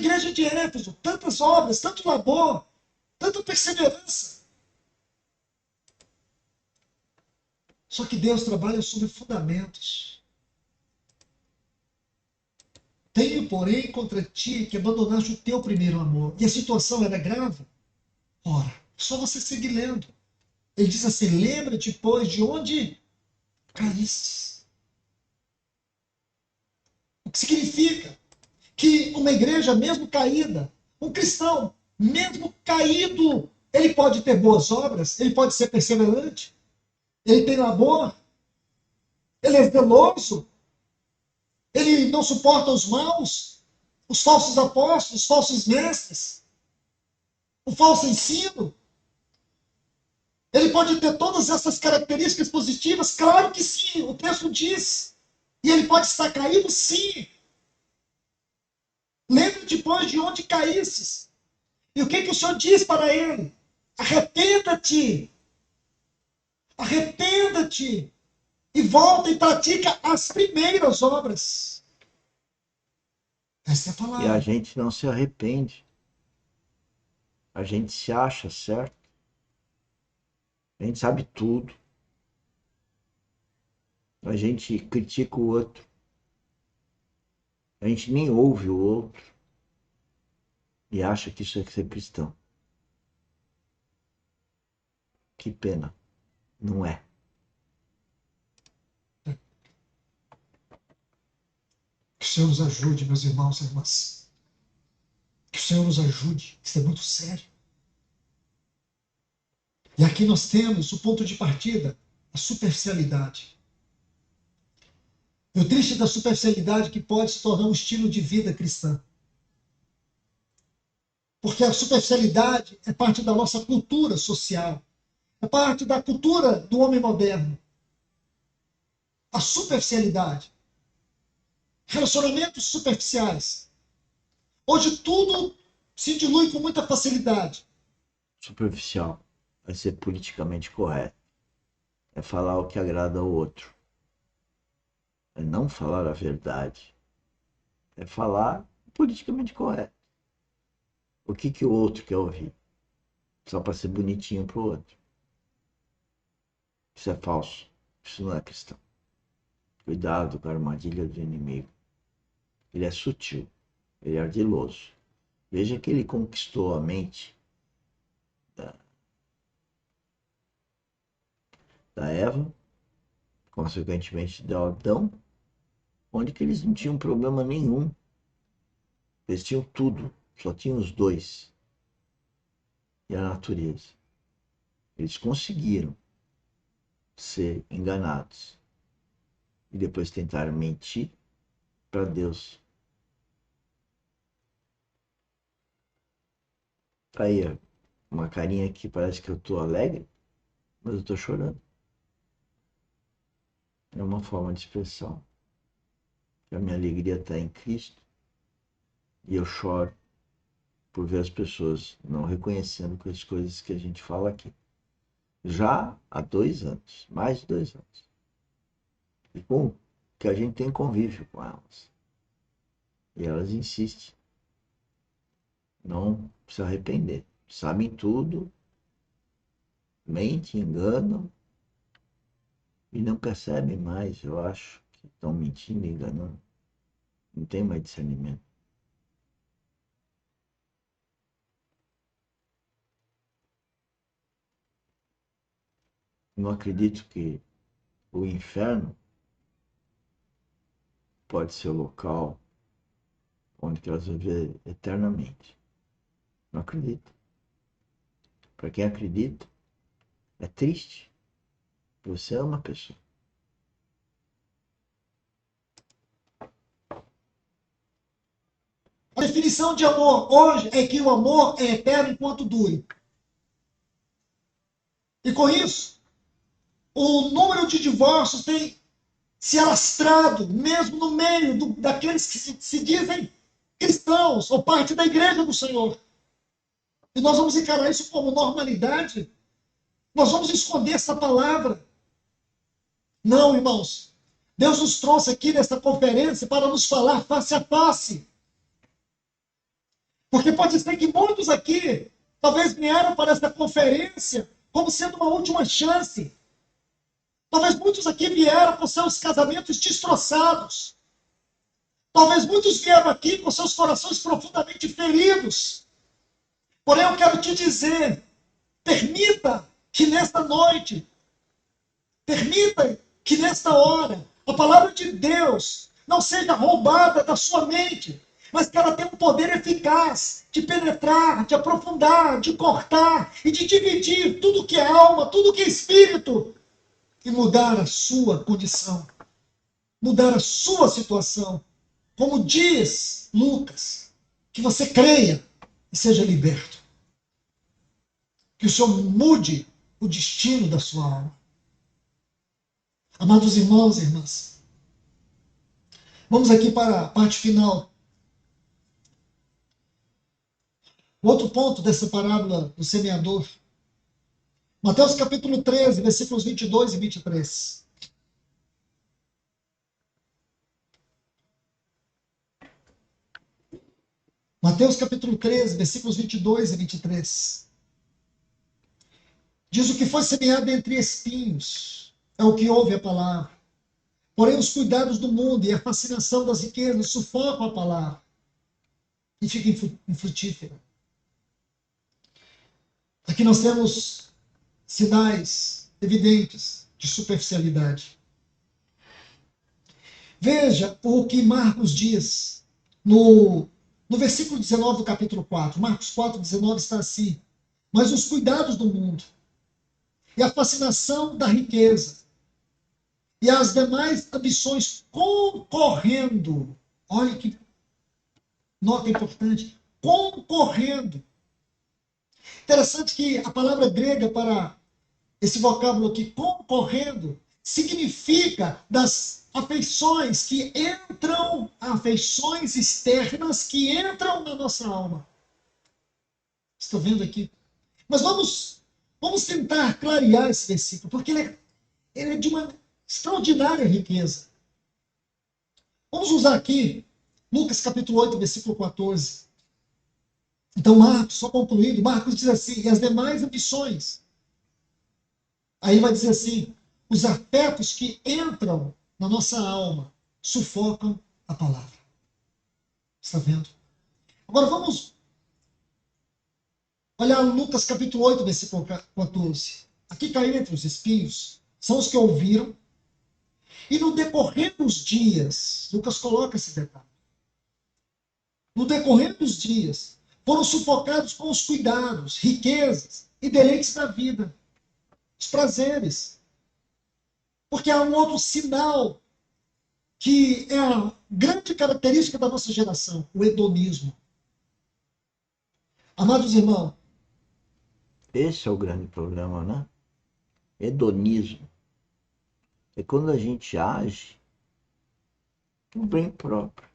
igreja de Éfeso, tantas obras, tanto labor, tanta perseverança. Só que Deus trabalha sobre fundamentos. Tenho, porém, contra ti que abandonaste o teu primeiro amor. E a situação era grave? Ora, só você seguir lendo. Ele diz assim, lembra-te, pois, de onde caíste. O que significa? Que uma igreja, mesmo caída, um cristão, mesmo caído, ele pode ter boas obras, ele pode ser perseverante, ele tem labor, ele é zeloso, ele não suporta os maus, os falsos apóstolos, os falsos mestres, o falso ensino. Ele pode ter todas essas características positivas? Claro que sim, o texto diz. E ele pode estar caído? Sim. Lembra-te, pois, de onde caísses. E o que o Senhor diz para ele? Arrependa-te. Arrependa-te. E volta e pratica as primeiras obras. Essa é a E a palavra. gente não se arrepende. A gente se acha certo. A gente sabe tudo. A gente critica o outro. A gente nem ouve o outro. E acha que isso é ser cristão. Que pena. Não é. Que o Senhor nos ajude, meus irmãos e irmãs. Que o Senhor nos ajude. Isso é muito sério. E aqui nós temos o ponto de partida, a superficialidade. E o triste da superficialidade é que pode se tornar um estilo de vida cristã. Porque a superficialidade é parte da nossa cultura social. É parte da cultura do homem moderno. A superficialidade. Relacionamentos superficiais. Hoje tudo se dilui com muita facilidade. Superficial. É ser politicamente correto. É falar o que agrada ao outro. É não falar a verdade. É falar politicamente correto. O que o outro quer ouvir? Só para ser bonitinho pro outro. Isso é falso. Isso não é cristão. Cuidado com a armadilha do inimigo. Ele é sutil. Ele é ardiloso. Veja que ele conquistou a mente da Eva, consequentemente de Adão, onde que eles não tinham problema nenhum. Eles tinham tudo. Só tinham os dois. E a natureza. Eles conseguiram ser enganados. E depois tentaram mentir para Deus. Aí, uma carinha que parece que eu tô alegre, mas eu tô chorando. É uma forma de expressão. A minha alegria está em Cristo e eu choro por ver as pessoas não reconhecendo as coisas que a gente fala aqui. Já há 2 anos, mais de 2 anos. E com que a gente tem convívio com elas. E elas insistem. Não se arrepender. Sabem tudo, mentem, enganam e não percebem mais, eu acho, que estão mentindo e enganando. Não tem mais discernimento. Não acredito que o inferno pode ser o local onde elas vão viver eternamente. Não acredito. Para quem acredita, é triste. Você ama a pessoa. A definição de amor hoje é que o amor é eterno enquanto dure. E com isso, o número de divórcios tem se alastrado, mesmo no meio daqueles que se dizem cristãos ou parte da igreja do Senhor. E nós vamos encarar isso como normalidade? Nós vamos esconder essa palavra? Não, irmãos. Deus nos trouxe aqui nesta conferência para nos falar face a face. Porque pode ser que muitos aqui talvez vieram para esta conferência como sendo uma última chance. Talvez muitos aqui vieram com seus casamentos destroçados. Talvez muitos vieram aqui com seus corações profundamente feridos. Porém, eu quero te dizer, permita que nesta noite, permita que nesta hora, a palavra de Deus não seja roubada da sua mente, mas que ela tenha um poder eficaz de penetrar, de aprofundar, de cortar e de dividir tudo que é alma, tudo que é espírito e mudar a sua condição, mudar a sua situação. Como diz Lucas, que você creia e seja liberto. Que o Senhor mude o destino da sua alma. Amados irmãos e irmãs, vamos aqui para a parte final. O outro ponto dessa parábola do semeador. Mateus capítulo 13, versículos 22 e 23. Mateus capítulo 13, versículos 22 e 23. Diz: o que foi semeado entre espinhos é o que ouve a palavra. Porém, os cuidados do mundo e a fascinação das riquezas sufocam a palavra e fica infrutífera. Aqui nós temos sinais evidentes de superficialidade. Veja o que Marcos diz no versículo 19 do capítulo 4. Marcos 4, 19 está assim: mas os cuidados do mundo e a fascinação da riqueza e as demais ambições concorrendo, olha que nota importante, concorrendo. Interessante que a palavra grega para esse vocábulo aqui, concorrendo, significa das afeições que entram, afeições externas que entram na nossa alma. Estou vendo aqui. Mas vamos tentar clarear esse versículo, porque ele é de uma extraordinária riqueza. Vamos usar aqui Lucas capítulo 8, versículo 14. Então, Marcos, só concluindo, Marcos diz assim: e as demais ambições. Aí vai dizer assim: os afetos que entram na nossa alma sufocam a palavra. Está vendo? Agora vamos olhar Lucas capítulo 8, versículo 14. Aqui caiu entre os espinhos, são os que ouviram, e no decorrer dos dias, Lucas coloca esse detalhe, no decorrer dos dias, foram sufocados com os cuidados, riquezas e deleites da vida, os prazeres. Porque há um outro sinal que é a grande característica da nossa geração, o hedonismo. Amados irmãos, Esse é o grande problema, né? Hedonismo. É quando a gente age no bem próprio.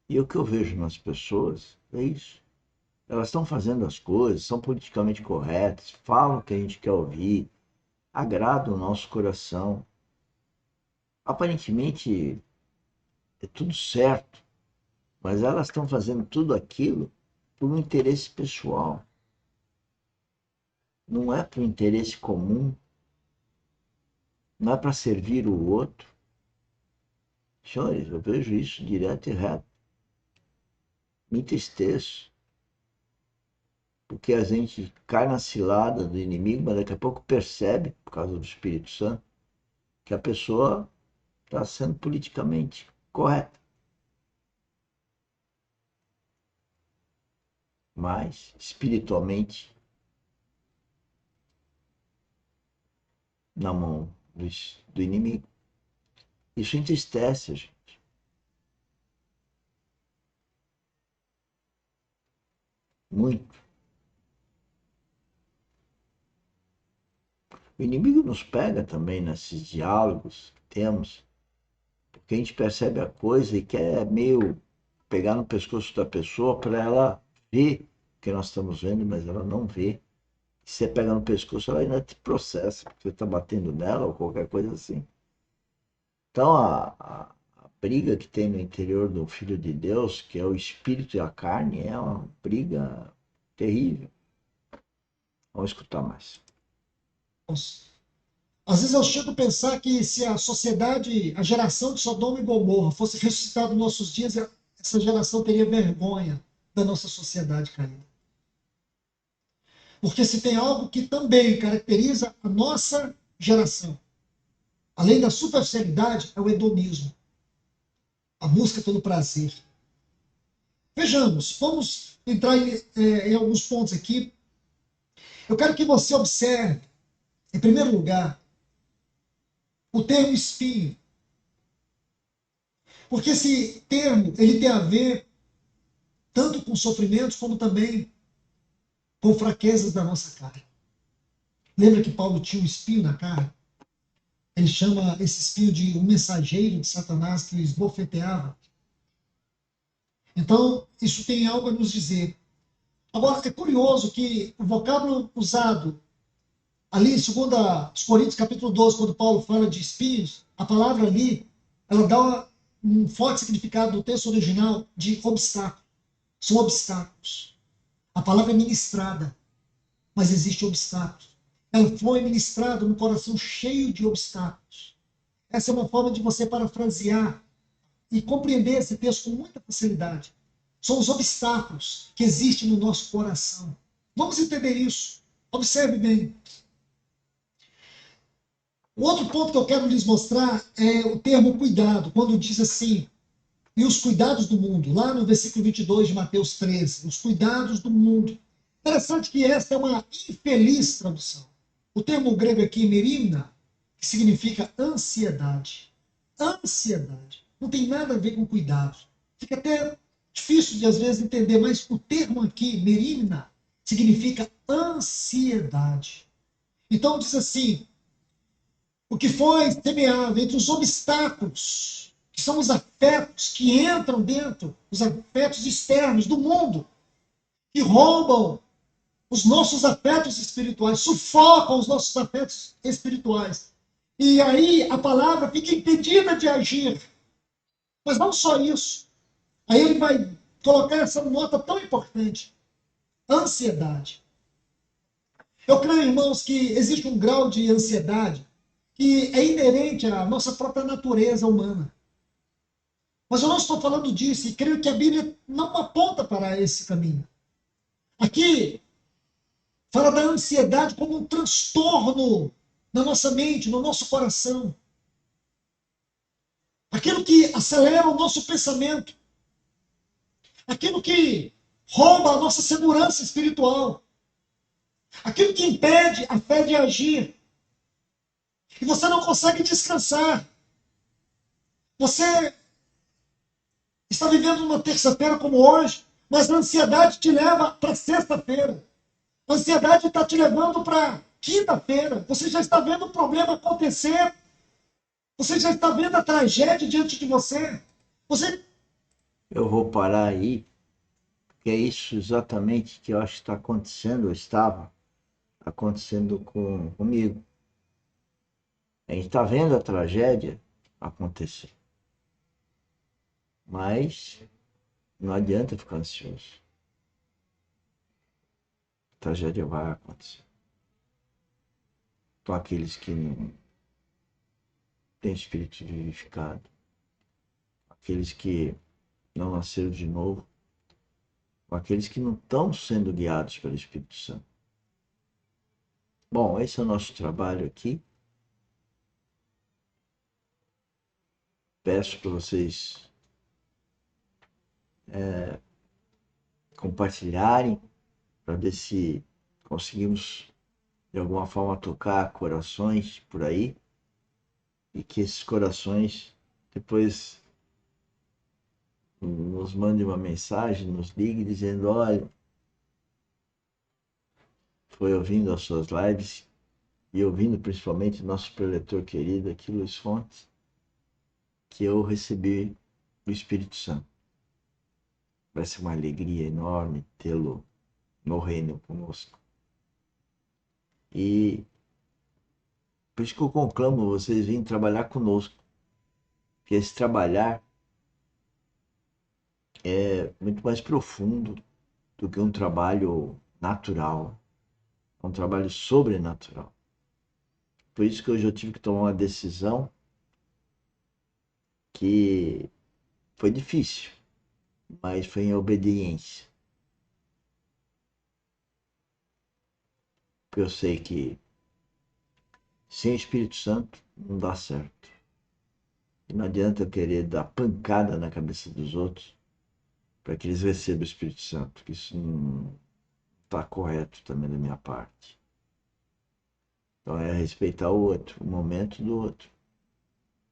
E o que eu vejo nas pessoas é isso. Elas estão fazendo as coisas, são politicamente corretas, falam o que a gente quer ouvir, agradam o nosso coração. Aparentemente é tudo certo, mas elas estão fazendo tudo aquilo por um interesse pessoal. Não é para o interesse comum, não é para servir o outro. Senhores, eu vejo isso direto e reto. Me entristeço, porque a gente cai na cilada do inimigo, mas daqui a pouco percebe, por causa do Espírito Santo, que a pessoa está sendo politicamente correta. Mas, espiritualmente, na mão do inimigo. Isso entristece a gente. Muito. O inimigo nos pega também nesses diálogos que temos, porque a gente percebe a coisa e quer meio pegar no pescoço da pessoa para ela ver o que nós estamos vendo, mas ela não vê. Se você pega no pescoço, ela ainda te processa, porque você está batendo nela ou qualquer coisa assim. Então, a briga que tem no interior do Filho de Deus, que é o espírito e a carne, é uma briga terrível. Vamos escutar mais. Às vezes eu chego a pensar que se a sociedade, a geração de Sodoma e Gomorra fosse ressuscitada nos nossos dias, essa geração teria vergonha da nossa sociedade caída. Porque se tem algo que também caracteriza a nossa geração, além da superficialidade, é o hedonismo. A busca pelo prazer. Vejamos, vamos entrar em alguns pontos aqui. Eu quero que você observe, em primeiro lugar, o termo espinho. Porque esse termo ele tem a ver tanto com sofrimentos como também com fraquezas da nossa carne. Lembra que Paulo tinha um espinho na carne? Ele chama esse espinho de um mensageiro de Satanás que o esbofeteava. Então, isso tem algo a nos dizer. Agora, é curioso que o vocábulo usado ali, em 2 Coríntios, capítulo 12, quando Paulo fala de espinhos, a palavra ali, ela dá um forte significado no texto original de obstáculo. São obstáculos. A palavra é ministrada, mas existe obstáculos. Ela foi ministrada num coração cheio de obstáculos. Essa é uma forma de você parafrasear e compreender esse texto com muita facilidade. São os obstáculos que existem no nosso coração. Vamos entender isso. Observe bem. O outro ponto que eu quero lhes mostrar é o termo cuidado, quando diz assim, e os cuidados do mundo, lá no versículo 22 de Mateus 13, os cuidados do mundo. Interessante que esta é uma infeliz tradução. O termo grego aqui, merimna, que significa ansiedade. Ansiedade. Não tem nada a ver com cuidado. Fica até difícil de, às vezes, entender, mas o termo aqui, merimna, significa ansiedade. Então, diz assim, o que foi semeado entre os obstáculos, que são os afetos que entram dentro, os afetos externos do mundo, que roubam os nossos afetos espirituais, sufocam os nossos afetos espirituais. E aí a palavra fica impedida de agir. Mas não só isso. Aí ele vai colocar essa nota tão importante. Ansiedade. Eu creio, irmãos, que existe um grau de ansiedade que é inerente à nossa própria natureza humana. Mas eu não estou falando disso e creio que a Bíblia não aponta para esse caminho. Aqui fala da ansiedade como um transtorno na nossa mente, no nosso coração. Aquilo que acelera o nosso pensamento. Aquilo que rouba a nossa segurança espiritual. Aquilo que impede a fé de agir. E você não consegue descansar. Você está vivendo uma terça-feira como hoje, mas a ansiedade te leva para sexta-feira. A ansiedade está te levando para quinta-feira. Você já está vendo o problema acontecer. Você já está vendo a tragédia diante de você. Você... Eu vou parar aí, porque é isso exatamente que eu acho que está acontecendo, ou estava acontecendo comigo. A gente está vendo a tragédia acontecer. Mas não adianta ficar ansioso. A tragédia vai acontecer. Então aqueles que não têm espírito vivificado, aqueles que não nasceram de novo, aqueles que não estão sendo guiados pelo Espírito Santo. Bom, esse é o nosso trabalho aqui. Peço para vocês compartilharem, para ver se conseguimos de alguma forma tocar corações por aí, e que esses corações depois nos mandem uma mensagem, nos ligue dizendo, olha, foi ouvindo as suas lives e ouvindo principalmente nosso preletor querido aqui, Luiz Fontes, que eu recebi o Espírito Santo. Vai ser uma alegria enorme tê-lo no reino conosco. E por isso que eu conclamo vocês virem trabalhar conosco. Porque esse trabalhar é muito mais profundo do que um trabalho natural, é um trabalho sobrenatural. Por isso que hoje eu tive que tomar uma decisão que foi difícil, mas foi em obediência. Porque eu sei que sem o Espírito Santo não dá certo. E não adianta eu querer dar pancada na cabeça dos outros para que eles recebam o Espírito Santo, que isso não está correto também da minha parte. Então é respeitar o outro, o momento do outro,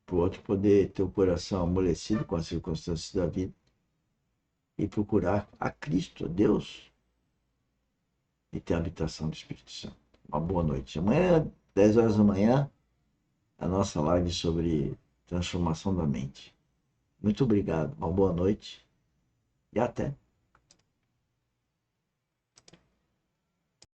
para o outro poder ter o coração amolecido com as circunstâncias da vida e procurar a Cristo, a Deus, e ter a habitação do Espírito Santo. Uma boa noite. Amanhã, 10 horas da manhã, a nossa live sobre transformação da mente. Muito obrigado, uma boa noite e até.